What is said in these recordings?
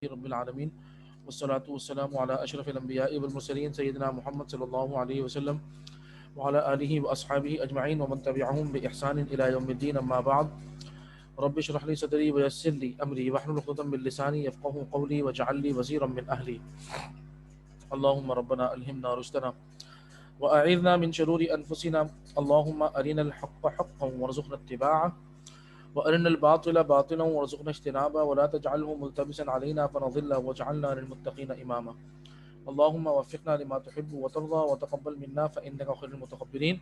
رب العالمین والصلاة والسلام على اشرف الانبیاء والمرسلین سیدنا محمد صلی اللہ علیہ وسلم وعلى آلہ واصحابہ اجمعین ومن تبعہم بإحسان الى یوم الدین اما بعد رب اشرح لي صدری ویسر لي امری واحلل عقدۃ من لسانی یفقهوا قولی واجعل لي وزیرا من اہلی اللهم ربنا الہمنا رشدنا واعذنا من شرور انفسنا اللهم ارنا الحق حقا وارزقنا اتباعه وارنا الباطل باطلا وارزقنا اجتنابه ولا تجعله ملتبسا علينا فنضل واجعلنا للمتقين اماما اللهم وفقنا لما تحب وترضى وتقبل منا فانك خير المتقبلين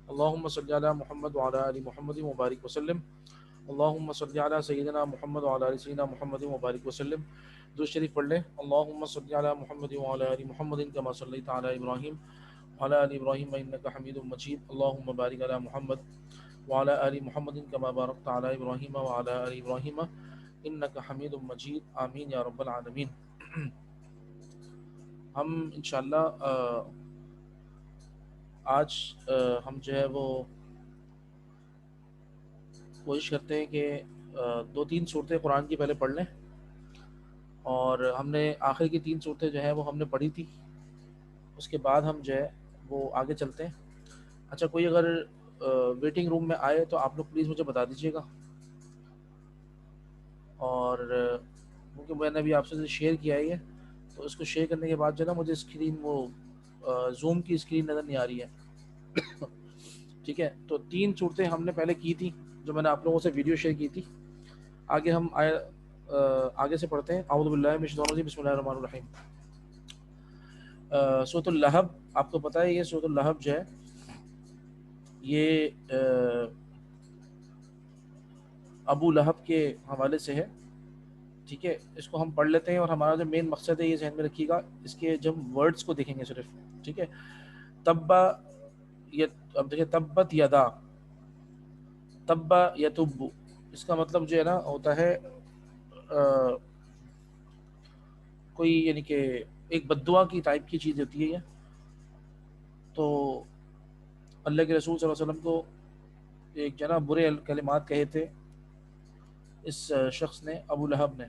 اللهم صل على محمد وعلى ال محمد وبارك وسلم اللهم صل على سيدنا محمد وعلى ال سيدنا محمد وبارك وسلم. درود شریف پڑھ لیں. اللهم صل على محمد وعلى ال محمد كما صليت على ابراهيم وعلى ال ابراهيم انك حميد مجيد. اللهم بارك على محمد وعلى آل محمد كما باركت على إبراهيم وعلى آل إبراهيم إنك حميد مجيد. آمین یا رب العالمین. ہم انشاءاللہ آج ہم جو ہے وہ کوشش کرتے ہیں کہ دو تین صورتیں قرآن کی پہلے پڑھ لیں، اور ہم نے آخر کی تین صورتیں جو ہیں وہ ہم نے پڑھی تھی. اس کے بعد ہم جو ہے وہ آگے چلتے ہیں. اچھا، کوئی اگر ویٹنگ روم میں آئے تو آپ لوگ پلیز مجھے بتا دیجیے گا. اور کیونکہ میں نے ابھی آپ سے شیئر کیا ہے، تو اس کو شیئر کرنے کے بعد جو ہے نا مجھے اسکرین وہ زوم کی اسکرین نظر نہیں آ رہی ہے. ٹھیک ہے، تو تین صورتیں ہم نے پہلے کی تھی جو میں نے آپ لوگوں سے ویڈیو شیئر کی تھی. آگے ہم آگے سے پڑھتے ہیں. اعوذ باللہ من الشیطان الرجیم، بسم اللہ الرحمن الرحیم. سورۃ اللہب، آپ کو پتہ ہے یہ سورۃ اللہب جو ہے یہ ابو لہب کے حوالے سے ہے. ٹھیک ہے، اس کو ہم پڑھ لیتے ہیں، اور ہمارا جو مین مقصد ہے یہ ذہن میں رکھیے گا. اس کے جب ورڈز کو دیکھیں گے صرف. ٹھیک ہے، تبا، اب دیکھیں تبت یدا، تبا یتب، اس کا مطلب جو ہے نا ہوتا ہے کوئی یعنی کہ ایک بددعا کی ٹائپ کی چیز ہوتی ہے یہ. تو اللہ کے رسول صلی اللہ علیہ وسلم کو ایک جو ہے نا برے کلمات کہے تھے اس شخص نے، ابو لہب نے.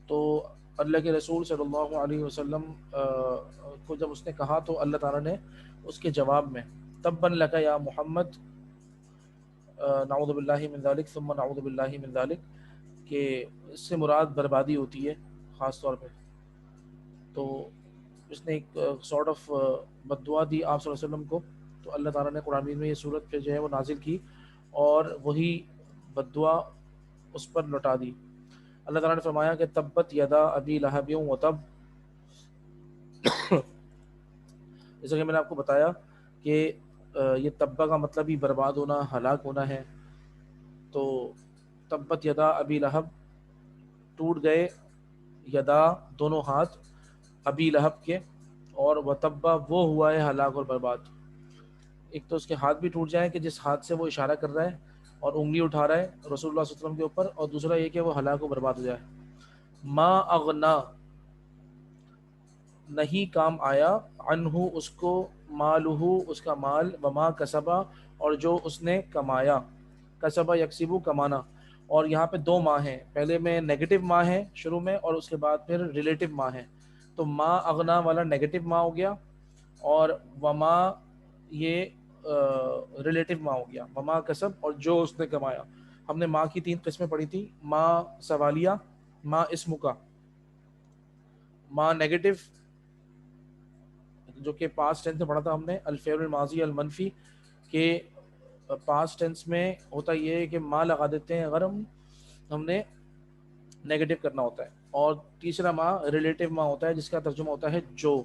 تو اللہ کے رسول صلی اللہ علیہ وسلم کو جب اس نے کہا تو اللہ تعالیٰ نے اس کے جواب میں تبا لک یا محمد، نعوذ باللہ من ذالک ثم نعوذ باللہ من ذالک، کہ اس سے مراد بربادی ہوتی ہے خاص طور پہ. تو اس نے ایک سارٹ آف بد دعا دی آپ صلی اللہ علیہ وسلم کو. تو اللہ تعالیٰ نے قرآن میں یہ صورت پہ جو ہے وہ نازل کی اور وہی بد دعا اس پر لوٹا دی. اللہ تعالیٰ نے فرمایا کہ تبت یدا ابی لہب و تب. جیسا کہ میں نے آپ کو بتایا کہ یہ تبا کا مطلب ہی برباد ہونا، ہلاک ہونا ہے. تو تبت یدا ابی لہب، ٹوٹ گئے یدا دونوں ہاتھ ابی لہب کے، اور وتبا وہ ہوا ہے ہلاک اور برباد. ایک تو اس کے ہاتھ بھی ٹوٹ جائیں کہ جس ہاتھ سے وہ اشارہ کر رہا ہے اور انگلی اٹھا رہا ہے رسول اللہ صلی اللہ علیہ وسلم کے اوپر، اور دوسرا یہ کہ وہ ہلاک و برباد ہو جائے. ما اغنا، نہیں کام آیا، عنہ اس کو، مالہ اس کا مال، وما کسبا اور جو اس نے کمایا. کسبا یکسبو، کمانا. اور یہاں پہ دو ما ہیں، پہلے میں نیگیٹو ما ہے شروع میں، اور اس کے بعد پھر ریلیٹو ما ہے. تو ما اغنا والا نیگیٹو ما ہو گیا، اور وما یہ ریلیٹو ما ہو گیا. وما کسب، اور جو اس نے کمایا. ہم نے ما کی تین قسمیں پڑھی تھی: ما سوالیہ، ما اسم کا، ما نیگیٹو جو کہ پاسٹ ٹینس میں پڑھا تھا ہم نے، الفعل الماضی المنفی، کہ پاسٹ ٹینس میں ہوتا یہ ہے کہ ما لگا دیتے ہیں اگر ہم نے نیگیٹو کرنا ہوتا ہے. اور تیسرا ما ریلیٹو ما ہوتا ہے جس کا ترجمہ ہوتا ہے جو.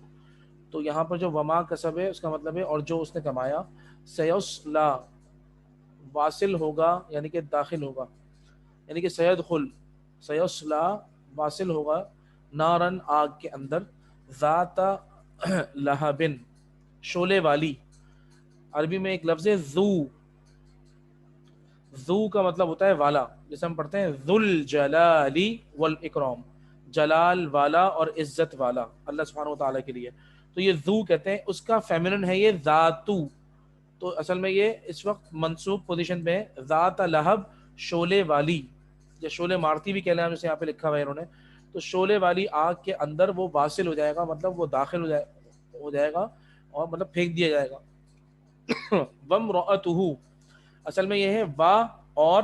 تو یہاں پر جو وما کسب ہے اس کا مطلب ہے اور جو اس نے کمایا. سیصلا، واصل ہوگا یعنی کہ داخل ہوگا، یعنی کہ سیدخل، سیصلا واصل ہوگا، نارن آگ کے اندر، ذات لہبن شعلے والی. عربی میں ایک لفظ ہے ذو، ذو کا مطلب ہوتا ہے والا، جسے ہم پڑھتے ہیں ذو الجلال والاکرام، جلال والا اور عزت والا اللہ سبحانہ و تعالیٰ کے لیے. تو یہ ذو کہتے ہیں، اس کا فیمنن ہے یہ ذاتو. تو اصل میں یہ اس وقت منصوب پوزیشن پہ ذات لہب، شعلے والی، یا شعلے مارتی بھی کہہ لیں جیسے یہاں پہ لکھا ہوا ہے انہوں نے. تو شعلے والی آگ کے اندر وہ واصل ہو جائے گا، مطلب وہ داخل ہو جائے گا اور مطلب پھینک دیا جائے گا۔ وامرأتہ، اصل میں یہ ہے وا اور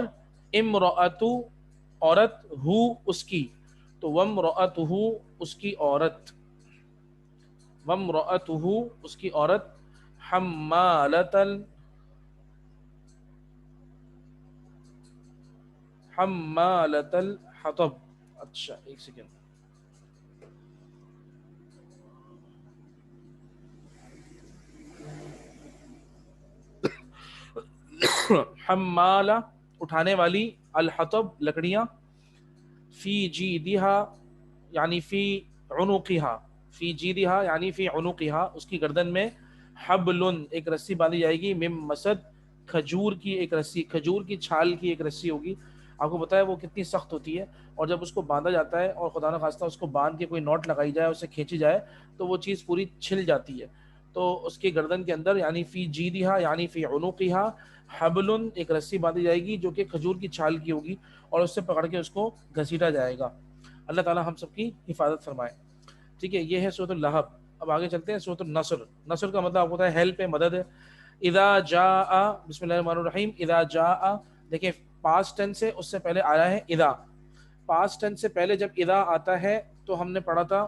امرأتو عورت، ہو اس کی، تو وامرأتہ اس کی عورت، وامرأتہ اس کی عورت، حمالۃ الحطب۔ اچھا ایک سیکنڈ، حمالہ اٹھانے والی، الحطب لکڑیاں، فی جیدہا یعنی فی عنقہا، فی جیدہا یعنی فی عنقہا اس کی گردن میں، حبل ایک رسی باندھی جائے گی، من مسد کھجور کی ایک رسی، کھجور کی چھال کی ایک رسی ہوگی۔ آپ کو پتا ہے وہ کتنی سخت ہوتی ہے، اور جب اس کو باندھا جاتا ہے اور خدا نخواستہ اس کو باندھ کے کوئی نوٹ لگائی جائے، اسے کھینچی جائے تو وہ چیز پوری چھل جاتی ہے۔ تو اس کی گردن کے اندر یعنی فی جیدہا یعنی فی عنقہا حبل ایک رسی باندھی جائے گی جو کہ کھجور کی چھال کی ہوگی، اور اس سے پکڑ کے اس کو گھسیٹا جائے گا۔ اللہ تعالی ہم سب کی حفاظت فرمائے۔ ٹھیک ہے، یہ ہے سورۃ اللہب۔ اب آگے چلتے ہیں سورۃ النصر۔ نصر کا مطلب آپ کو پتہ ہے ہیلپ ہے، مدد ہے۔ اذا جاء، بسم اللہ الرحمن الرحیم، اذا جاء، دیکھیں پاسٹ ٹینس سے اس سے پہلے آیا ہے اذا، پاسٹ ٹینس سے پہلے جب اذا آتا ہے تو ہم نے پڑھا تھا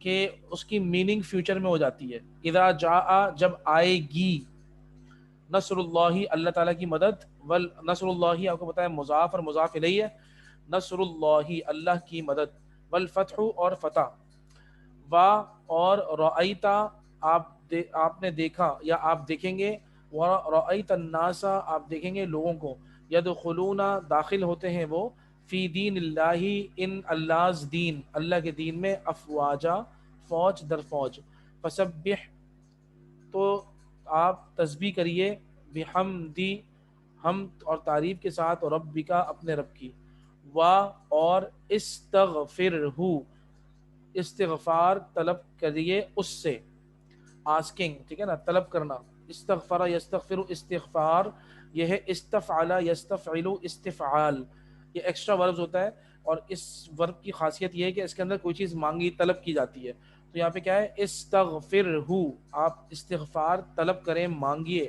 کہ اس کی میننگ فیوچر میں ہو جاتی ہے۔ اذا جاء جب آئے گی، نصر اللہ اللہ تعالیٰ کی مدد، نصر اللہ آپ کو پتہ ہے مضاف اور مضاف الیہ ہے، نصر اللہ اللہ کی مدد، والفتح اور فتح، وا اور رأیتا آپ نے دیکھا یا آپ دیکھیں گے، ورأیت الناس آپ دیکھیں گے لوگوں کو، یدخلون داخل ہوتے ہیں وہ، فی دین اللہ ان اللہ دین اللہ کے دین میں، افواجا فوج در فوج، فسبح تو آپ تسبیح کریے، بحمدی حمد اور تعریف کے ساتھ، ربک اپنے رب کی، وا اور استغفرہ استغفار طلب کریے اس سے، آسکنگ ٹھیک ہے نا، طلب کرنا، استغفر یستغفر استغفار، یہ ہے استفعل یستفعل استفعال، یہ ایکسٹرا وربز ہوتا ہے، اور اس ورب کی خاصیت یہ ہے کہ اس کے اندر کوئی چیز مانگی طلب کی جاتی ہے، تو یہاں پہ کیا ہے استغفرہ، آپ استغفار طلب کریں مانگیے،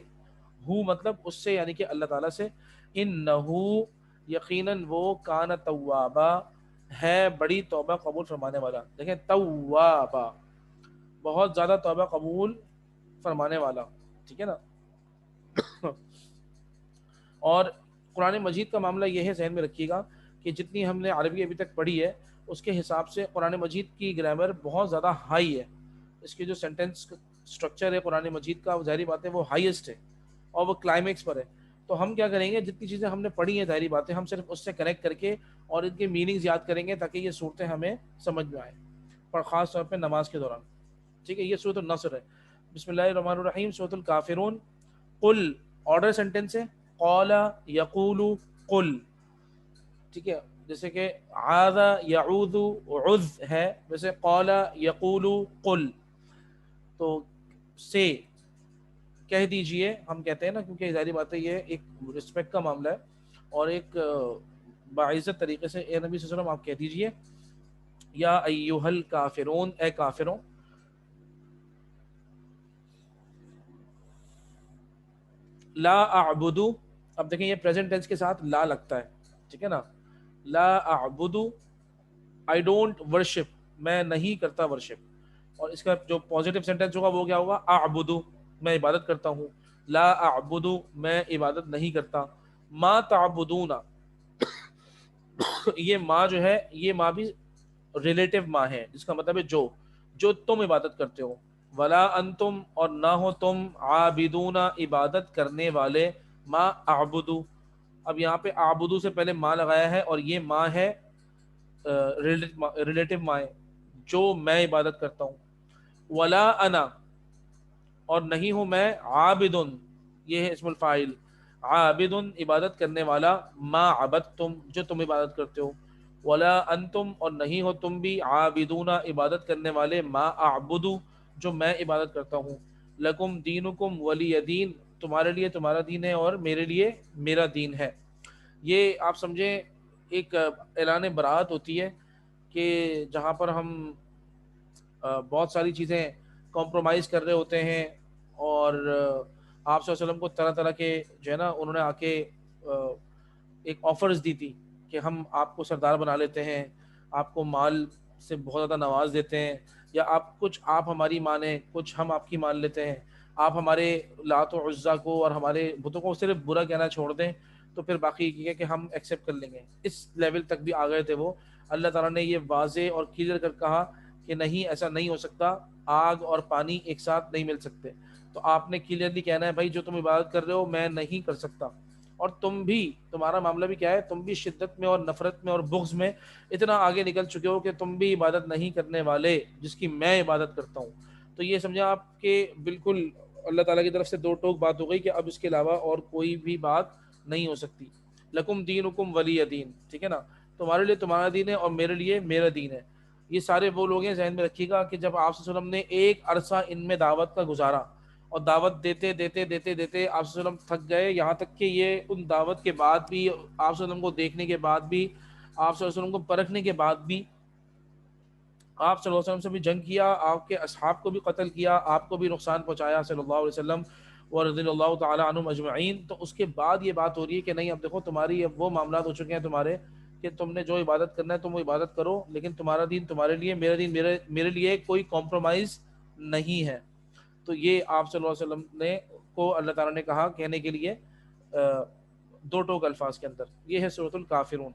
ہو مطلب اس سے یعنی کہ اللہ تعالیٰ سے، انہو یقیناً وہ، کان توابا ہے بڑی توبہ قبول فرمانے والا، دیکھیں توابا بہت زیادہ توبہ قبول فرمانے والا، ٹھیک ہے نا۔ اور قرآن مجید کا معاملہ یہ ہے، ذہن میں رکھیے گا کہ جتنی ہم نے عربی ابھی تک پڑھی ہے اس کے حساب سے قرآن مجید کی گرامر بہت زیادہ ہائی ہے، اس کی جو سینٹینس سٹرکچر ہے قرآن مجید کا، وہ ظاہری بات ہے وہ ہائیسٹ ہے اور وہ کلائمیکس پر ہے۔ تو ہم کیا کریں گے، جتنی چیزیں ہم نے پڑھی ہیں ظاہری باتیں، ہم صرف اس سے کنیکٹ کر کے اور ان کے میننگز یاد کریں گے تاکہ یہ صورتیں ہمیں سمجھ میں آئیں، پر خاص طور پہ نماز کے دوران۔ ٹھیک ہے، یہ سورۃ النصر ہے۔ بسم اللہ الرحمن الرحیم، سورۃ الکافرون، قل آرڈر سینٹینس ہے، قال یقول قل، ٹھیک ہے، جیسے کہ عاذ یعوذ عذ ہے، ویسے قال یقول قل، تو سے کہہ دیجئے، ہم کہتے ہیں نا کیونکہ ظاہری بات ہے یہ ایک رسپیکٹ کا معاملہ ہے، اور ایک باعزت طریقے سے اے نبی صلی اللہ علیہ وسلم آپ کہہ دیجئے، یا ایھا الکافرون اے کافروں، لا اعبد، اب دیکھیں یہ پریزنٹ ٹینس کے ساتھ لا لگتا ہے، ٹھیک ہے نا، لا اعبد آئی ڈونٹ ورشپ، میں نہیں کرتا ورشپ، اور اس کا جو پازیٹیو سینٹینس ہوگا وہ کیا ہوگا، اعبد میں عبادت کرتا ہوں، لا اعبد میں عبادت نہیں کرتا، ما تعبدون یہ ما جو ہے یہ ما بھی ریلیٹیو ما ہے، جس کا مطلب ہے جو تم عبادت کرتے ہو، ولا انتم اور نہ ہو تم، عابدون عبادت کرنے والے، ما اعبدو، اب یہاں پہ اعبدو سے پہلے ما لگایا ہے اور یہ ما ہے ریلیٹیو ما ہے، جو میں عبادت کرتا ہوں، ولا انا اور نہیں ہوں میں، عابدن یہ ہے اسم الفاعل، عابدن عبادت کرنے والا، ما عبدتم جو تم عبادت کرتے ہو، ولا انتم اور نہیں ہو تم بھی، عابدون عبادت کرنے والے، ما اعبدو جو میں عبادت کرتا ہوں، لکم دینکم ولی دین تمہارے لیے تمہارا دین ہے اور میرے لیے میرا دین ہے۔ یہ آپ سمجھیں ایک اعلان برات ہوتی ہے کہ جہاں پر ہم بہت ساری چیزیں کمپرومائز کر رہے ہوتے ہیں، اور آپ صلی اللہ علیہ وسلم کو طرح طرح کے جو ہے نا انہوں نے آ کے ایک آفرز دی تھی کہ ہم آپ کو سردار بنا لیتے ہیں، آپ کو مال سے بہت زیادہ نواز دیتے ہیں، یا آپ ہماری مانیں، کچھ ہم آپ کی مان لیتے ہیں، آپ ہمارے لات و عزا کو اور ہمارے بتوں کو صرف برا کہنا چھوڑ دیں تو پھر باقی یہ ہے کہ ہم ایکسیپٹ کر لیں گے۔ اس لیول تک بھی آ گئے تھے وہ۔ اللہ تعالیٰ نے یہ واضح اور کلیئر کر کہا کہ نہیں، ایسا نہیں ہو سکتا، آگ اور پانی ایک ساتھ نہیں مل سکتے۔ تو آپ نے کلیئرلی کہنا ہے بھائی جو تم عبادت کر رہے ہو میں نہیں کر سکتا، اور تمہارا معاملہ بھی کیا ہے، تم بھی شدت میں اور نفرت میں اور بغض میں اتنا آگے نکل چکے ہو کہ تم بھی عبادت نہیں کرنے والے جس کی میں عبادت کرتا ہوں۔ تو یہ سمجھا آپ کہ بالکل اللہ تعالیٰ کی طرف سے دو ٹوک بات ہو گئی کہ اب اس کے علاوہ اور کوئی بھی بات نہیں ہو سکتی۔ لکم دینکم ولی دین، ٹھیک ہے نا، تمہارے لیے تمہارا دین ہے اور میرے لیے میرا دین ہے۔ یہ سارے وہ لوگ ہیں، ذہن میں رکھیے گا کہ جب آپ صلی اللہ علیہ وسلم نے ایک عرصہ ان میں دعوت کا گزارا، اور دعوت دیتے دیتے دیتے دیتے آپ صلی اللہ علیہ وسلم تھک گئے، یہاں تک کہ یہ ان دعوت کے بعد بھی، آپ صلی اللہ علیہ وسلم کو دیکھنے کے بعد بھی، آپ صلی اللہ علیہ وسلم کو پرکھنے کے بعد بھی، آپ صلی اللہ علیہ وسلم سے بھی جنگ کیا، آپ کے اصحاب کو بھی قتل کیا، آپ کو بھی نقصان پہنچایا صلی اللہ علیہ وسلم ورضی اللہ تعالی عنہم اجمعین۔ تو اس کے بعد یہ بات ہو رہی ہے کہ نہیں، اب دیکھو تمہاری اب وہ معاملات ہو چکے ہیں تمہارے کہ تم نے جو عبادت کرنا ہے تم وہ عبادت کرو، لیکن تمہارا دین تمہارے لیے، میرا دین میرے لیے، کوئی کمپرومائز نہیں ہے۔ تو یہ آپ صلی اللہ علیہ وسلم نے کو اللہ تعالیٰ نے کہا کہنے کے لیے دو ٹوک الفاظ کے اندر۔ یہ ہے سورۃ الکافرون۔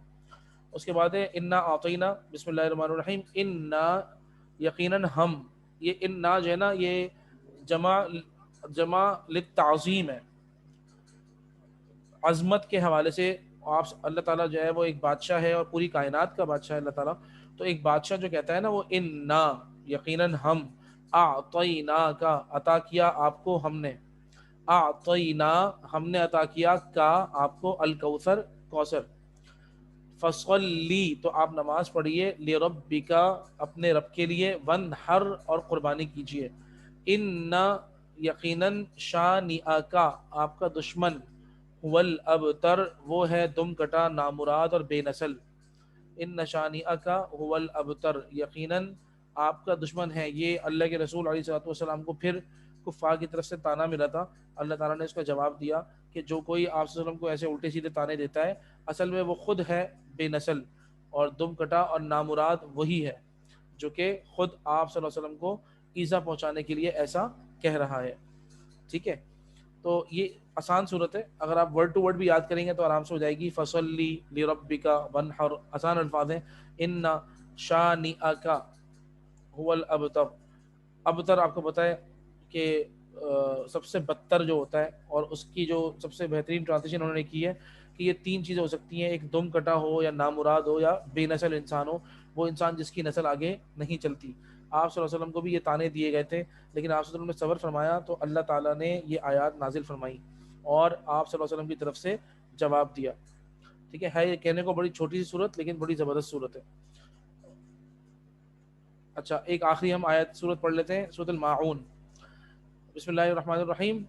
اس کے بعد ہے انا اعطینا، بسم اللہ الرحمن الرحیم، انا یقیناً ہم، یہ انا جو ہے نا یہ جمع للتعظیم ہے، عظمت کے حوالے سے۔ آپ اللہ تعالیٰ جو ہے وہ ایک بادشاہ ہے اور پوری کائنات کا بادشاہ ہے اللہ تعالیٰ، تو ایک بادشاہ جو کہتا ہے نا وہ انا، یقیناً ہم، اعطینا کا عطا کیا آپ کو ہم نے، اعطینا ہم نے عطا کیا کا آپ کو، الکوثر کوثر، فصلی تو آپ نماز پڑھیے، لربک اپنے رب کے لیے، ونحر اور قربانی کیجیے، ان یقیناً شانئک آپ کا دشمن، هو الابتر وہ ہے دم کٹا، نامراد اور بے نسل، ان شانئک هو الابتر یقیناً آپ کا دشمن ہے۔ یہ اللہ کے رسول علیہ الصلوۃ والسلام کو پھر کفار کی طرف سے تانا ملا تھا، اللہ تعالیٰ نے اس کا جواب دیا کہ جو کوئی آپ صلی اللہ علیہ وسلم کو ایسے الٹے سیدھے تانے دیتا ہے اصل میں وہ خود ہے بے نسل اور دم کٹا اور نامراد وہی ہے جو کہ خود آپ صلی اللہ علیہ وسلم کو ایذا پہنچانے کے لیے ایسا کہہ رہا ہے۔ ٹھیک ہے، تو یہ آسان صورت ہے، اگر آپ ورڈ ٹو ورڈ بھی یاد کریں گے تو آرام سے ہو جائے گی۔ فصلی لربک ونحر، آسان الفاظ ہیں۔ ان شانئک هو الابتر، ابتر آپ کو پتہ ہے کہ سب سے بدتر جو ہوتا ہے، اور اس کی جو سب سے بہترین ٹرانسلیشن انہوں نے کی ہے کہ یہ تین چیزیں ہو سکتی ہیں، ایک دم کٹا ہو یا نامراد ہو یا بے نسل انسان ہو، وہ انسان جس کی نسل آگے نہیں چلتی۔ آپ صلی اللہ علیہ وسلم کو بھی یہ تانے دیے گئے تھے، لیکن آپ صلی اللہ علیہ وسلم نے صبر فرمایا تو اللہ تعالیٰ نے یہ آیات نازل فرمائی اور آپ صلی اللہ علیہ وسلم کی طرف سے جواب دیا۔ ٹھیک ہے یہ کہنے کو بڑی چھوٹی سی صورت لیکن بڑی زبردست صورت ہے۔ اچھا ایک آخری ہم آیت صورت پڑھ لیتے ہیں، سورۃ الماعون، بسم اللہ الرحمن الرحیم۔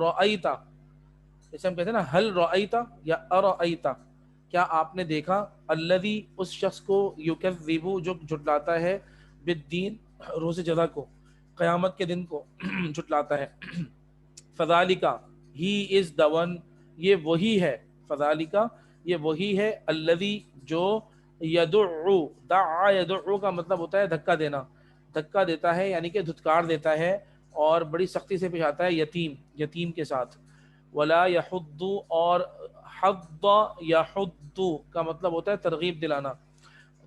رأیتا، جیسے ہم کہتے ہیں نا ہل رأیتا یا ارأیتا، کیا آپ نے دیکھا، الذی اس شخص کو، یکذب جو جھٹلاتا ہے، بالدین روز جزا کو، قیامت کے دن کو جھٹلاتا ہے، فذالک ہی از the one، یہ وہی ہے، فذالک یہ وہی ہے، الذی جو، یدعو، دعا یدعو کا مطلب ہوتا ہے دھکا دینا، دھکا دیتا ہے یعنی کہ دھتکار دیتا ہے اور بڑی سختی سے پیش آتا ہے یتیم کے ساتھ، ولا یحض، اور حض یحض کا مطلب ہوتا ہے ترغیب دلانا،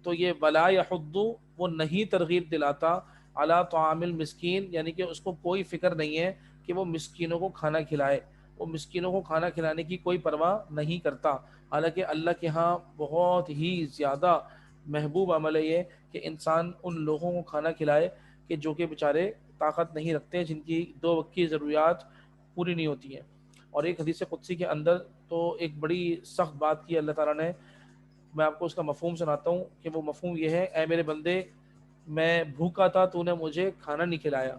تو یہ ولا یحض وہ نہیں ترغیب دلاتا، علی طعام المسکین یعنی کہ اس کو کوئی فکر نہیں ہے کہ وہ مسکینوں کو کھانا کھلائے، وہ مسکینوں کو کھانا کھلانے کی کوئی پرواہ نہیں کرتا، حالانکہ اللہ کے ہاں بہت ہی زیادہ محبوب عمل ہے یہ کہ انسان ان لوگوں کو کھانا کھلائے کہ جو کہ بیچارے طاقت نہیں رکھتے، جن کی دو وقت کی ضروریات پوری نہیں ہوتی ہیں۔ اور ایک حدیث قدسی کے اندر تو ایک بڑی سخت بات کی اللہ تعالیٰ نے، میں آپ کو اس کا مفہوم سناتا ہوں کہ وہ مفہوم یہ ہے، اے میرے بندے میں بھوکا تھا تو نے مجھے کھانا نہیں کھلایا،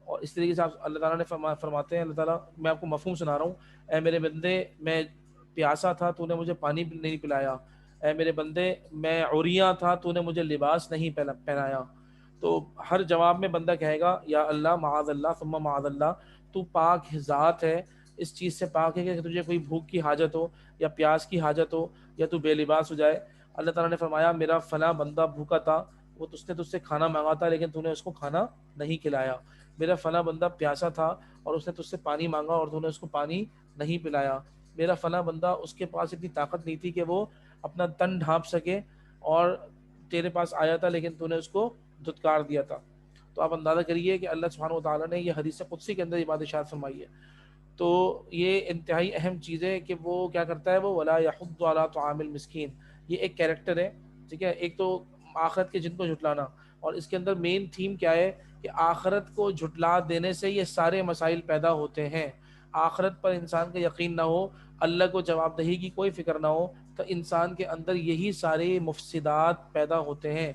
اور اس طریقے سے اللہ تعالیٰ نے فرماتے ہیں، اللہ تعالیٰ میں آپ کو مفہوم سنا رہا ہوں، اے میرے بندے میں پیاسا تھا تو نے مجھے پانی نہیں پلایا، اے میرے بندے میں عریاں تھا تو نے مجھے لباس نہیں پہنایا. تو ہر جواب میں بندہ کہے گا یا اللہ معاذ اللہ ثم معاذ اللہ، تو پاک ذات ہے، اس چیز سے پاک ہے کہ تجھے کوئی بھوک کی حاجت ہو یا پیاس کی حاجت ہو یا تو بے لباس ہو جائے. اللہ تعالیٰ نے فرمایا میرا فلاں بندہ بھوکا تھا، وہ اس نے تجھ سے کھانا مانگا تھا لیکن تو نے اس کو کھانا نہیں کھلایا. میرا فلاں بندہ پیاسا تھا اور اس نے تجھ سے پانی مانگا اور تو نے اس کو پانی نہیں پلایا. میرا فلاں بندہ اس کے پاس اتنی طاقت نہیں تھی کہ وہ اپنا تن ڈھانپ سکے اور تیرے پاس آیا تھا لیکن تو نے اس کو دھتکار دیا تھا. تو آپ اندازہ کریے کہ اللہ سبحانہ و تعالیٰ نے یہ حدیث قدسی کے اندر یہ بات ارشاد فرمائی ہے. تو یہ انتہائی اہم چیز ہے کہ وہ کیا کرتا ہے، وہ ولا یحض علی طعام المسکین، یہ ایک کیریکٹر ہے. ٹھیک ہے، ایک تو آخرت کے جن کو جھٹلانا، اور اس کے اندر مین تھیم کیا ہے کہ آخرت کو جھٹلا دینے سے یہ سارے مسائل پیدا ہوتے ہیں. آخرت پر انسان کا یقین نہ ہو، اللہ کو جواب دہی کی کوئی فکر نہ ہو، تو انسان کے اندر یہی سارے مفسدات پیدا ہوتے ہیں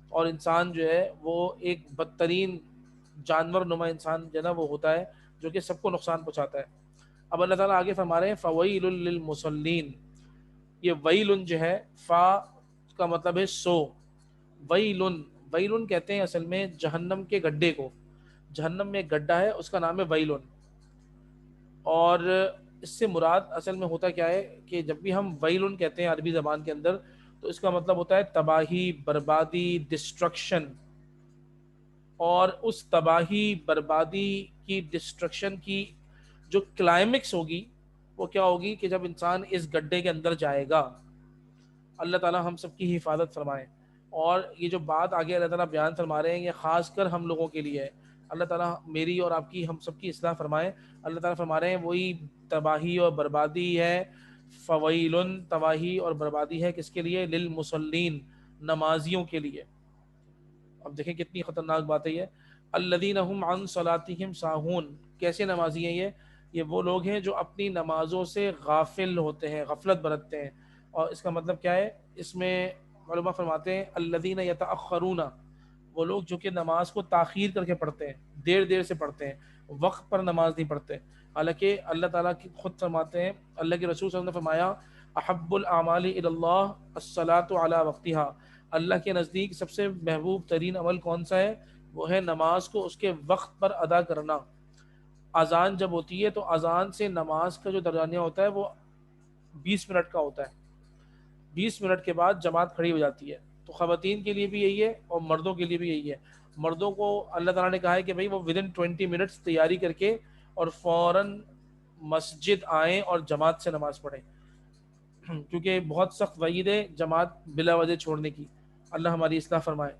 اور انسان جو ہے وہ ایک بدترین جانور نما انسان جو ہے نا وہ ہوتا ہے جو کہ سب کو نقصان پہنچاتا ہے. اب اللہ تعالیٰ آگے فرما رہے ہیں فویل للمصلین. یہ ویل جو ہے فا کا مطلب ہے سو، ویلن، ویلن کہتے ہیں اصل میں جہنم کے گڈھے کو. جہنم میں ایک گڈھا ہے اس کا نام ہے ویلن. اور اس سے مراد اصل میں ہوتا کیا ہے کہ جب بھی ہم ویلن کہتے ہیں عربی زبان کے اندر تو اس کا مطلب ہوتا ہے تباہی، بربادی، ڈسٹرکشن. اور اس تباہی، بربادی کی، ڈسٹرکشن کی جو کلائمیکس ہوگی وہ کیا ہوگی کہ جب انسان اس گڈھے کے اندر جائے گا. اللہ تعالیٰ ہم سب کی حفاظت فرمائے. اور یہ جو بات آگے اللہ تعالیٰ بیان فرما رہے ہیں یہ خاص کر ہم لوگوں کے لیے ہے. اللہ تعالیٰ میری اور آپ کی، ہم سب کی اصلاح فرمائے. اللہ تعالیٰ فرما رہے ہیں وہی تباہی اور بربادی ہے، فویلن، تباہی اور بربادی ہے کس کے لیے، للمصلین، نمازیوں کے لیے. اب دیکھیں کتنی خطرناک بات ہے یہ. الذین هم عن صلاتهم ساہون، کیسے نمازی ہیں یہ وہ لوگ ہیں جو اپنی نمازوں سے غافل ہوتے ہیں، غفلت برتتے ہیں. اور اس کا مطلب کیا ہے، اس میں علماء فرماتے ہیں الذین یتأخرون، وہ لوگ جو کہ نماز کو تاخیر کر کے پڑھتے ہیں، دیر دیر سے پڑھتے ہیں، وقت پر نماز نہیں پڑھتے. حالانکہ اللہ تعالیٰ خود فرماتے ہیں، اللہ کے رسول صلی اللہ علیہ وسلم نے فرمایا احب الاعمال الی اللہ الصلاۃ علی وقتها، اللہ کے نزدیک سب سے محبوب ترین عمل کون سا ہے، وہ ہے نماز کو اس کے وقت پر ادا کرنا. اذان جب ہوتی ہے تو اذان سے نماز کا جو درمیانیہ ہوتا ہے وہ 20 منٹ کا ہوتا ہے. 20 منٹ کے بعد جماعت کھڑی ہو جاتی ہے. تو خواتین کے لیے بھی یہی ہے اور مردوں کے لیے بھی یہی ہے. مردوں کو اللہ تعالیٰ نے کہا ہے کہ بھئی وہ ودن 20 منٹس تیاری کر کے اور فوراً مسجد آئیں اور جماعت سے نماز پڑھیں، کیونکہ بہت سخت وعید ہے جماعت بلا وجہ چھوڑنے کی. اللہ ہماری اصلاح فرمائے.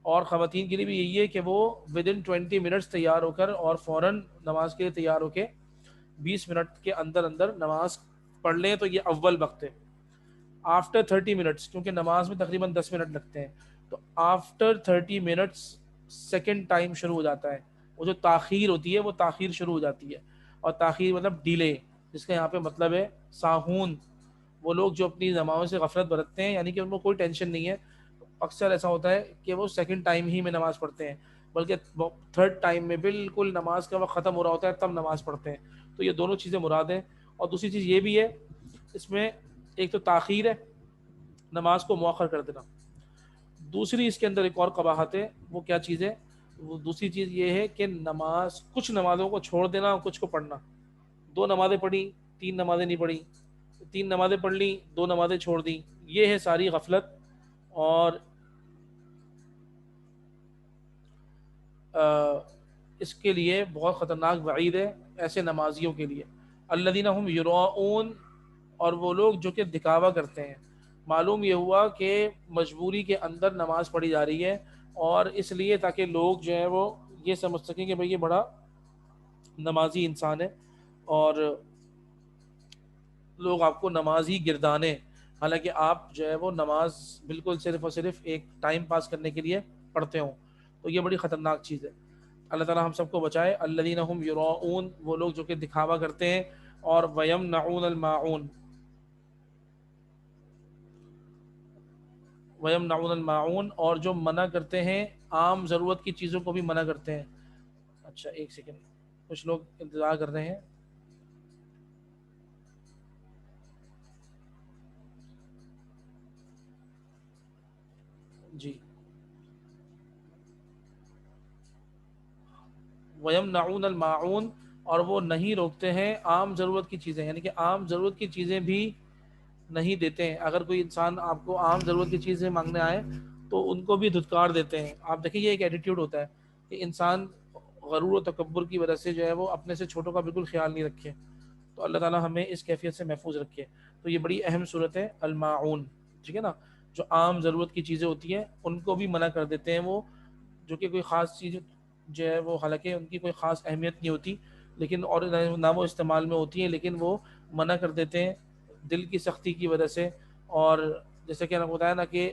اور خواتین کے لیے بھی یہی ہے کہ وہ ودن 20 منٹس تیار ہو کر اور فوراً نماز کے لیے تیار ہو کے 20 منٹ کے اندر اندر نماز پڑھ لیں. تو یہ اول وقت ہے. آفٹر 30 منٹس، کیونکہ نماز میں تقریباً 10 منٹ لگتے ہیں، تو آفٹر 30 منٹس سیکنڈ ٹائم شروع ہو جاتا ہے. وہ جو تاخیر ہوتی ہے وہ تاخیر شروع ہو جاتی ہے. اور تاخیر مطلب ڈیلے، جس کا یہاں پہ مطلب ہے ساہون، وہ لوگ جو اپنی نمازوں سے غفلت برتتے ہیں، یعنی کہ ان کو کوئی ٹینشن نہیں ہے. اکثر ایسا ہوتا ہے کہ وہ سیکنڈ ٹائم ہی میں نماز پڑھتے ہیں، بلکہ تھرڈ ٹائم میں بالکل نماز کا وقت ختم ہو رہا ہوتا ہے تب نماز پڑھتے ہیں. تو یہ دونوں چیزیں مراد ہیں. اور دوسری چیز یہ بھی ہے اس میں، ایک تو تاخیر ہے، نماز کو مؤخر کر دینا. دوسری اس کے اندر ایک اور قباحت ہے. وہ کیا چیز ہے، وہ دوسری چیز یہ ہے کہ نماز، کچھ نمازوں کو چھوڑ دینا اور کچھ کو پڑھنا. 2 نمازیں پڑھی، 3 نمازیں نہیں پڑھی، 3 نمازیں پڑھ لی، 2 نمازیں چھوڑ دیں. یہ ہے ساری غفلت. اور اس کے لیے بہت خطرناک وعید ہے ایسے نمازیوں کے لیے. الذین هم یراؤون، اور وہ لوگ جو کہ دکھاوا کرتے ہیں. معلوم یہ ہوا کہ مجبوری کے اندر نماز پڑھی جا رہی ہے اور اس لیے تاکہ لوگ جو ہیں وہ یہ سمجھ سکیں کہ بھئی یہ بڑا نمازی انسان ہے اور لوگ آپ کو نمازی گردانے. حالانکہ آپ جو ہے وہ نماز بالکل صرف اور صرف ایک ٹائم پاس کرنے کے لیے پڑھتے ہوں. تو یہ بڑی خطرناک چیز ہے. اللہ تعالیٰ ہم سب کو بچائے. الذین هم یراؤون، وہ لوگ جو کہ دکھاوا کرتے ہیں. اور ویمنعون الماعون، ویمنعون الماعون، اور جو منع کرتے ہیں عام ضرورت کی چیزوں کو بھی منع کرتے ہیں. اچھا ایک سیکنڈ، کچھ لوگ انتظار کر رہے ہیں. جی وَيَمْنَعُونَ الْمَاعُونَ، اور وہ نہیں روکتے ہیں عام ضرورت کی چیزیں، یعنی کہ عام ضرورت کی چیزیں بھی نہیں دیتے ہیں۔ اگر کوئی انسان آپ کو عام ضرورت کی چیزیں مانگنے آئے تو ان کو بھی دھتکار دیتے ہیں۔ آپ دیکھیں یہ ایک ایٹیٹیوڈ ہوتا ہے کہ انسان غرور و تکبر کی وجہ سے جو ہے وہ اپنے سے چھوٹوں کا بالکل خیال نہیں رکھے، تو اللہ تعالیٰ ہمیں اس کیفیت سے محفوظ رکھے۔ تو یہ بڑی اہم صورت ہے الماعون، ٹھیک ہے نا، جو عام ضرورت کی چیزیں ہوتی ہیں ان کو بھی منع کر دیتے ہیں وہ، جو کہ کوئی خاص چیز جو ہے وہ حالانکہ ان کی کوئی خاص اہمیت نہیں ہوتی لیکن اور نہ وہ استعمال میں ہوتی ہیں، لیکن وہ منع کر دیتے ہیں دل کی سختی کی وجہ سے۔ اور جیسے کہ ہم نے بتایا نا کہ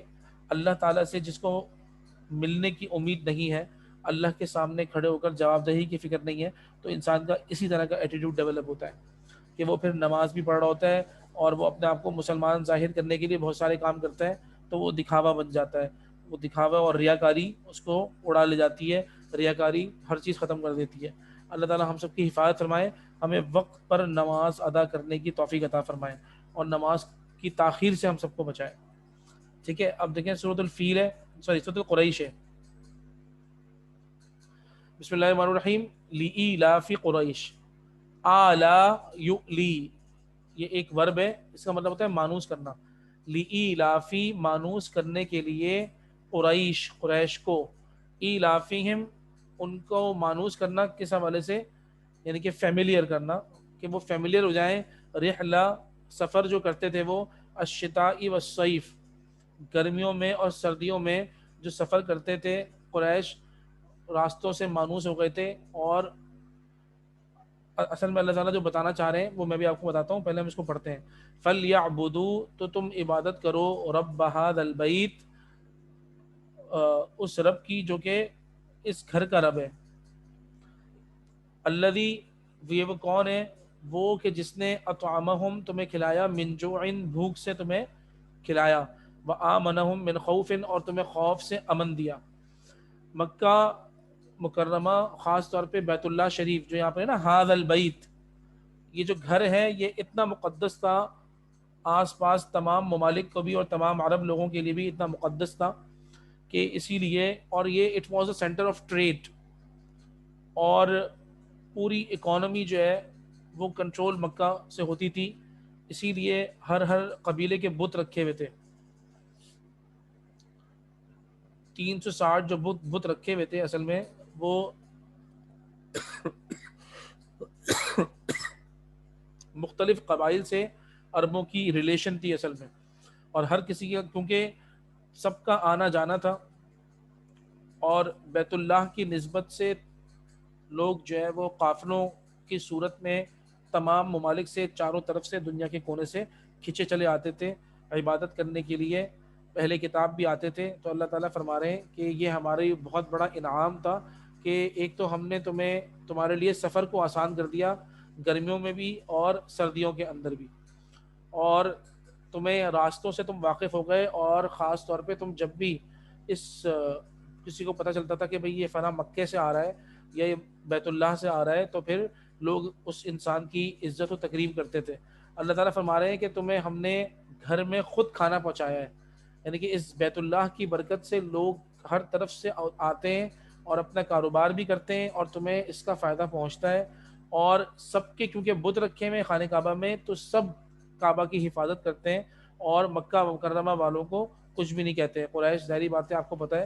اللہ تعالیٰ سے جس کو ملنے کی امید نہیں ہے، اللہ کے سامنے کھڑے ہو کر جواب دہی کی فکر نہیں ہے، تو انسان کا اسی طرح کا ایٹیٹیوڈ ڈیولپ ہوتا ہے کہ وہ پھر نماز بھی پڑھ رہا ہوتا ہے اور وہ اپنے آپ کو مسلمان ظاہر کرنے کے لیے بہت سارے کام کرتا ہے، تو وہ دکھاوا بن جاتا ہے۔ وہ دکھاوا اور ریاکاری اس کو اڑا لے جاتی ہے، ریاکاری ہر چیز ختم کر دیتی ہے۔ اللہ تعالیٰ ہم سب کی حفاظت فرمائے، ہمیں وقت پر نماز ادا کرنے کی توفیق عطا فرمائے اور نماز کی تاخیر سے ہم سب کو بچائے۔ ٹھیک ہے، اب دیکھیں سورۃ الفیل ہے، سورۃ القریش ہے۔ بسم اللہ الرحمن الرحیم، لإیلاف قریش، آلا یؤلی، یہ ایک ورب ہے، اس کا مطلب ہوتا ہے مانوس کرنا۔ لإیلافی، مانوس کرنے کے لیے، قریش، قریش کو، ایلافہم، ان کو مانوس کرنا کس حوالے سے، یعنی کہ فیملیئر کرنا، کہ وہ فیملیئر ہو جائیں، رحلہ، سفر جو کرتے تھے وہ، الشتاء والصیف، گرمیوں میں اور سردیوں میں جو سفر کرتے تھے قریش، راستوں سے مانوس ہو گئے تھے۔ اور اصل میں اللہ تعالیٰ جو بتانا چاہ رہے ہیں وہ میں بھی آپ کو بتاتا ہوں، پہلے ہم اس کو پڑھتے ہیں۔ فَلْيَعْبُدُوا، تو تم عبادت کرو، رَبَّ هَذَا الْبَيْتِ، اس رب کی جو کہ اس گھر کا رب ہے، الذی، یہ وہ کون ہے، وہ کہ جس نے اطعمہم، تمہیں کھلایا، من جوع، بھوک سے تمہیں کھلایا، وآمنہم من خوف، اور تمہیں خوف سے امن دیا۔ مکہ مکرمہ، خاص طور پہ بیت اللہ شریف جو یہاں پہ ہے نا، ھذا البیت، یہ جو گھر ہے یہ اتنا مقدس تھا، آس پاس تمام ممالک کو بھی اور تمام عرب لوگوں کے لیے بھی اتنا مقدس تھا کہ اسی لیے، اور یہ it was a centre of trade, اور پوری اکانومی جو ہے وہ کنٹرول مکہ سے ہوتی تھی، اسی لیے ہر قبیلے کے بت رکھے ہوئے تھے، 360 جو بت رکھے ہوئے تھے اصل میں وہ مختلف قبائل سے عربوں کی ریلیشن تھی اصل میں، اور ہر کسی کا کیونکہ سب کا آنا جانا تھا، اور بیت اللہ کی نسبت سے لوگ جو ہے وہ قافلوں کی صورت میں تمام ممالک سے، چاروں طرف سے، دنیا کے کونے سے کھچے چلے آتے تھے عبادت کرنے کے لیے، پہلے کتاب بھی آتے تھے۔ تو اللہ تعالیٰ فرما رہے ہیں کہ یہ ہماری بہت بڑا انعام تھا کہ ایک تو ہم نے تمہارے لیے سفر کو آسان کر دیا، گرمیوں میں بھی اور سردیوں کے اندر بھی، اور تمہیں راستوں سے تم واقف ہو گئے، اور خاص طور پہ تم جب بھی کسی کو پتہ چلتا تھا کہ بھئی یہ فلاں مکے سے آ رہا ہے یا یہ بیت اللہ سے آ رہا ہے، تو پھر لوگ اس انسان کی عزت و تکریم کرتے تھے۔ اللہ تعالیٰ فرما رہے ہیں کہ تمہیں ہم نے گھر میں خود کھانا پہنچایا ہے، یعنی کہ اس بیت اللہ کی برکت سے لوگ ہر طرف سے آتے ہیں اور اپنا کاروبار بھی کرتے ہیں، اور تمہیں اس کا فائدہ پہنچتا ہے۔ اور سب کے کیونکہ بت رکھے ہوئے خانہ کعبہ میں، تو سب کعبہ کی حفاظت کرتے ہیں اور مکہ مکرمہ والوں کو کچھ بھی نہیں کہتے۔ قریش ظاہری بات ہے، آپ کو پتہ ہے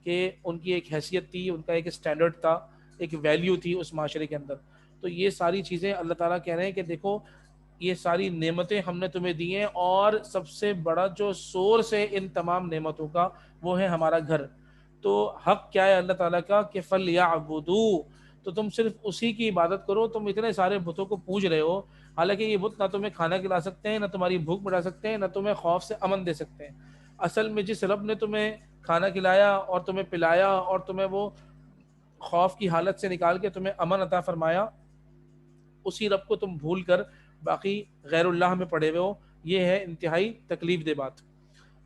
کہ ان کی ایک حیثیت تھی، ان کا ایک اسٹینڈرڈ تھا، ایک ویلیو تھی اس معاشرے کے اندر۔ تو یہ ساری چیزیں اللہ تعالیٰ کہہ رہے ہیں کہ دیکھو یہ ساری نعمتیں ہم نے تمہیں دی ہیں، اور سب سے بڑا جو سورس ہے ان تمام نعمتوں کا وہ ہے ہمارا گھر۔ تو حق کیا ہے اللہ تعالیٰ کا کہ فَلْيَعْبُدُوا، تو تم صرف اسی کی عبادت کرو۔ تم اتنے سارے بتوں کو پوج رہے ہو، حالانکہ یہ بت نہ تمہیں کھانا کھلا سکتے ہیں، نہ تمہاری بھوک مٹا سکتے ہیں، نہ تمہیں خوف سے امن دے سکتے ہیں۔ اصل میں جس رب نے تمہیں کھانا کھلایا اور تمہیں پلایا اور تمہیں وہ خوف کی حالت سے نکال کے تمہیں امن عطا فرمایا، اسی رب کو تم بھول کر باقی غیر اللہ میں پڑے ہوئے ہو، یہ ہے انتہائی تکلیف دہ بات۔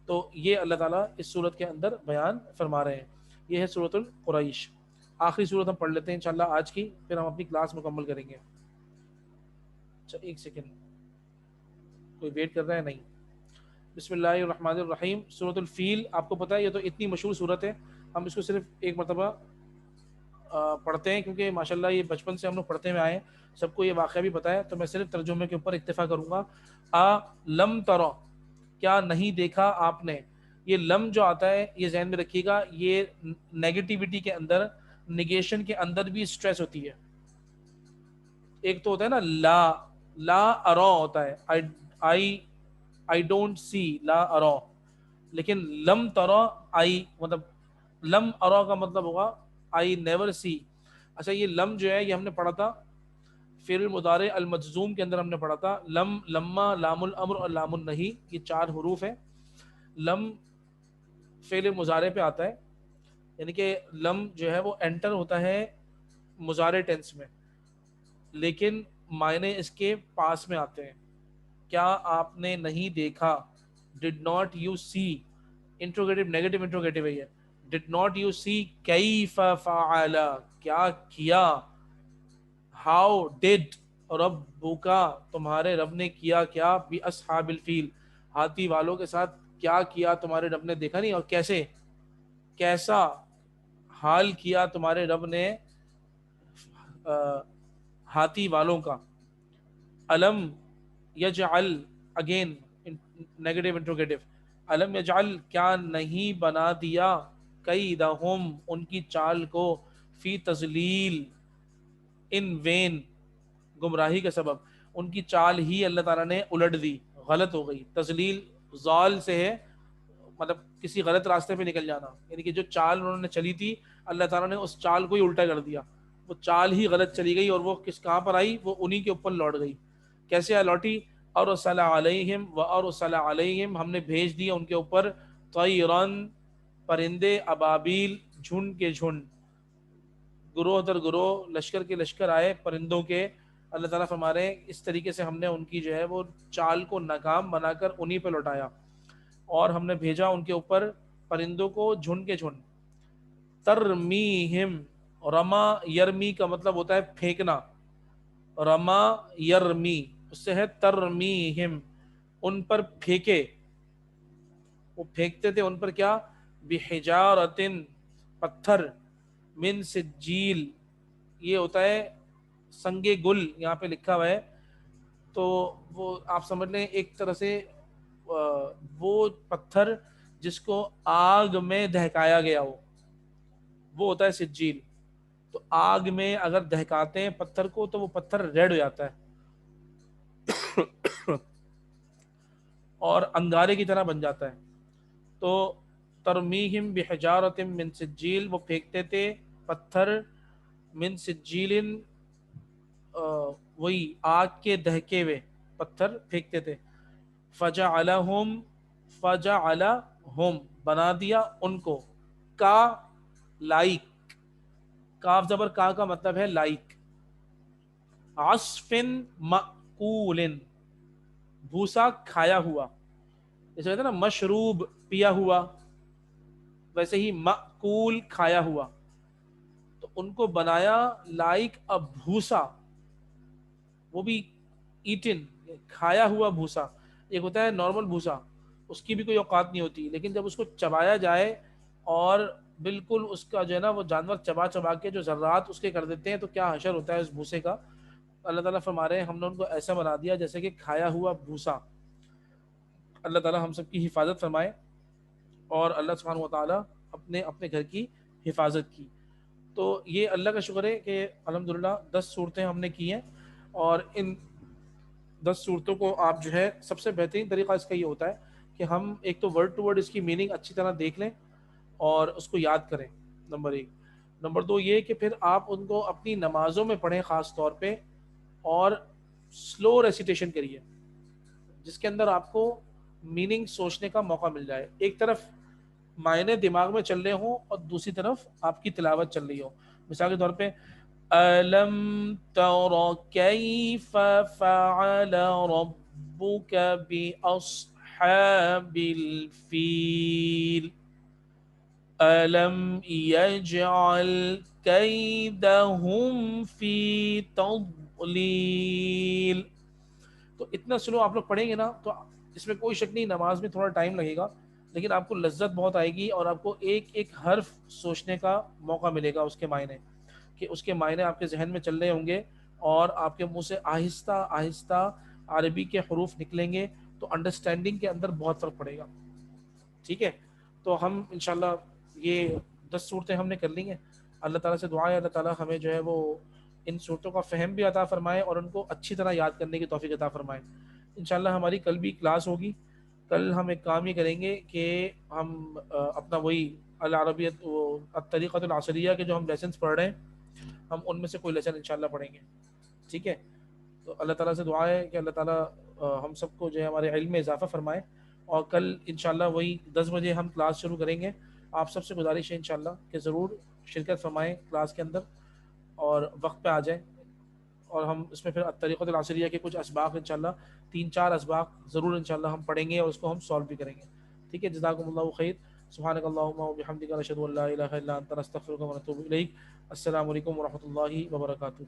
تو یہ اللہ تعالیٰ اس صورت کے اندر بیان فرما رہے ہیں۔ یہ ہے سورۃ القریش۔ آخری صورت ہم پڑھ لیتے ہیں انشاءاللہ آج کی، پھر ہم اپنی کلاس مکمل کریں گے۔ اچھا ایک سیکنڈ، کوئی ویٹ کر رہا ہے؟ نہیں۔ بسم اللہ الرحمن الرحیم. سورۃ الفیل آپ کو پتہ ہے یہ تو اتنی مشہور صورت ہے، ہم اس کو صرف ایک مرتبہ پڑھتے ہیں کیونکہ ماشاءاللہ یہ بچپن سے ہم لوگ پڑھتے ہوئے آئے ہیں، سب کو یہ واقعہ بھی پتہ ہے، تو میں صرف ترجمے کے اوپر اکتفا کروں گا. لم ترى، کیا نہیں دیکھا آپ نے. یہ لم جو آتا ہے یہ ذہن میں رکھیے گا، یہ نیگیٹیوٹی کے اندر، نگیشن کے اندر بھی اسٹریس ہوتی ہے. ایک تو ہوتا ہے نا لا ارا ہوتا ہے، آئی ڈونٹ سی، لا ارا. لیکن لم ترا، آئی مطلب لم ارا کا مطلب ہوگا آئی نیور سی. اچھا یہ لم جو ہے یہ ہم نے پڑھا تھا فعل المضارع المجزوم کے اندر، ہم نے پڑھا تھا لم، لما، لام الامر اور لام النہی، یہ 4 حروف ہیں. لم فعل مضارع پہ آتا ہے، یعنی کہ لم جو ہے وہ انٹر ہوتا ہے مضارع ٹینس میں، لیکن معنی اس کے پاس میں آتے ہیں. کیا آپ نے نہیں دیکھا، did not you see, interrogative negative interrogative ہے یہ. ڈڈ ناٹ یو سی کیف فعل، کیا کیا. ہاؤ ڈڈ ربک، تمہارے رب نے کیا کیا، باصحاب الفیل، ہاتھی والوں کے ساتھ کیا کیا تمہارے رب نے. دیکھا نہیں، اور کیسے، کیسا حال کیا تمہارے رب نے ہاتھی والوں کا. علم یجعل، اگین نیگیٹو انٹروگیٹو، علم یجعل، کیا نہیں بنا دیا، کیدہم، ان کی چال کو، فی تضلیل، ان وین، گمراہی کا سبب. ان کی چال ہی اللہ تعالیٰ نے الٹ دی، غلط ہو گئی. تضلیل زال سے ہے، مطلب کسی غلط راستے پہ نکل جانا، یعنی کہ جو چال انہوں نے چلی تھی اللہ تعالیٰ نے اس چال کو ہی الٹا کر دیا، وہ چال ہی غلط چلی گئی اور وہ کہاں پر آئی، وہ انہی کے اوپر لوٹ گئی. کیسے لوٹی، ارسل علیہم و ارسل علیہم، ہم نے بھیج دیا ان کے اوپر، طیرن، پرندے، ابابیل، جھنڈ کے جھنڈ، گروہ در گروہ، لشکر کے لشکر آئے پرندوں کے. اللہ تعالیٰ فرما رہے ہیں اس طریقے سے ہم نے ان کی جو ہے وہ چال کو ناکام بنا کر انہی پہ لوٹایا، اور ہم نے بھیجا ان کے اوپر پرندوں کو جھنڈ کے جھنڈ. ترمیہم، رما یرمی کا مطلب ہوتا ہے پھینکنا، رما یرمی اس سے ہے ترمیہم، ان پر پھینکے، وہ پھینکتے تھے ان پر کیا، بحجارتن، پتھر، من سجیل، یہ ہوتا ہے سنگ گل یہاں پہ لکھا ہوا ہے، تو وہ آپ سمجھ لیں ایک طرح سے وہ پتھر جس کو آگ میں دہکایا گیا ہو، وہ ہوتا ہے سجیل. تو آگ میں اگر دہکاتے ہیں پتھر کو تو وہ پتھر ریڈ ہو جاتا ہے اور انگارے کی طرح بن جاتا ہے. تو ترمیہم بحجارت من سجیل، وہ پھینکتے تھے پتھر، من سجیل، وہی آگ کے دہکے ہوئے پتھر پھینکتے تھے. فجعلہم، فجعلہم بنا دیا ان کو، کا لائک، کاف زبر کا مطلب ہے لائک. عصف مأکول، بھوسا کھایا ہوا، جیسے کہتے ہیں نا مشروب پیا ہوا، ویسے ہی مأکول کھایا ہوا. تو ان کو بنایا لائک ا بھوسا، وہ بھی ایٹن، کھایا ہوا بھوسا. ایک ہوتا ہے نارمل بھوسا، اس کی بھی کوئی اوقات نہیں ہوتی، لیکن جب اس کو چبایا جائے اور بالکل اس کا جو ہے نا وہ جانور چبا چبا کے جو ذرات اس کے کر دیتے ہیں تو کیا حشر ہوتا ہے اس بھوسے کا. اللہ تعالیٰ فرما رہے ہیں ہم نے ان کو ایسا بنا دیا جیسے کہ کھایا ہوا بھوسا. اللہ تعالیٰ ہم سب کی حفاظت فرمائے، اور اللہ سبحانہ و تعالیٰ اپنے اپنے گھر کی حفاظت کی. تو یہ اللہ کا شکر ہے کہ الحمدللہ 10 صورتیں ہم نے کی ہیں، اور ان 10 صورتوں کو آپ جو ہے سب سے بہترین طریقہ اس کا یہ ہوتا ہے کہ ہم ایک تو ورڈ ٹو ورڈ اس کی میننگ اچھی طرح دیکھ لیں اور اس کو یاد کریں، نمبر 1. نمبر 2 یہ کہ پھر آپ ان کو اپنی نمازوں میں پڑھیں خاص طور پہ، اور سلو ریسیٹیشن کریے جس کے اندر آپ کو میننگ سوچنے کا موقع مل جائے. ایک طرف معنی دماغ میں چل رہے ہوں اور دوسری طرف آپ کی تلاوت چل رہی ہو. مثال کے طور پہ أَلَمْ تَرَ كَيْفَ فَعَلَ رَبُّكَ بِأَصْحَابِ الْفِيلِ أَلَمْ يَجْعَلْ كَيْدَهُمْ فِي تَضْلِيلٍ. تو اتنا سلو آپ لوگ پڑھیں گے نا تو اس میں کوئی شک نہیں نماز میں تھوڑا ٹائم لگے گا، لیکن آپ کو لذت بہت آئے گی، اور آپ کو ایک ایک حرف سوچنے کا موقع ملے گا، اس کے معنی کہ اس کے معنی آپ کے ذہن میں چل رہے ہوں گے، اور آپ کے منہ سے آہستہ آہستہ عربی کے حروف نکلیں گے، تو انڈرسٹینڈنگ کے اندر بہت فرق پڑے گا. ٹھیک ہے، تو ہم انشاءاللہ یہ 10 صورتیں ہم نے کر لی ہیں. اللہ تعالیٰ سے دعا ہے اللہ تعالیٰ ہمیں جو ہے وہ ان صورتوں کا فہم بھی عطا فرمائے، اور ان کو اچھی طرح یاد کرنے کی توفیق عطا فرمائے. انشاءاللہ ہماری کل بھی کلاس ہوگی. کل ہم ایک کام یہ کریں گے کہ ہم اپنا وہی العربیت الطریقۃ العصریہ کے جو ہم لیسنس پڑھ رہے ہیں، ہم ان میں سے کوئی لیسن انشاءاللہ پڑھیں گے. ٹھیک ہے، تو اللہ تعالیٰ سے دعا ہے کہ اللہ تعالیٰ ہم سب کو جو ہے ہمارے علم میں اضافہ فرمائے. اور کل انشاءاللہ وہی 10 بجے ہم کلاس شروع کریں گے. آپ سب سے گزارش ہے انشاءاللہ کہ ضرور شرکت فرمائیں کلاس کے اندر، اور وقت پہ آ جائیں. اور ہم اس میں پھر الطریقۃ العصریہ کے کچھ اسباق انشاءاللہ 3-4 اسباق ضرور انشاءاللہ ہم پڑھیں گے، اور اس کو ہم سولو بھی کریں گے. ٹھیک ہے، جزاکم اللہ خیر. سبحانک اللہم و بحمدک، نشہد ان لا الہ الا انت، نستغفرک و نتوب الیک. السلام علیکم ورحمۃ اللہ وبرکاتہ.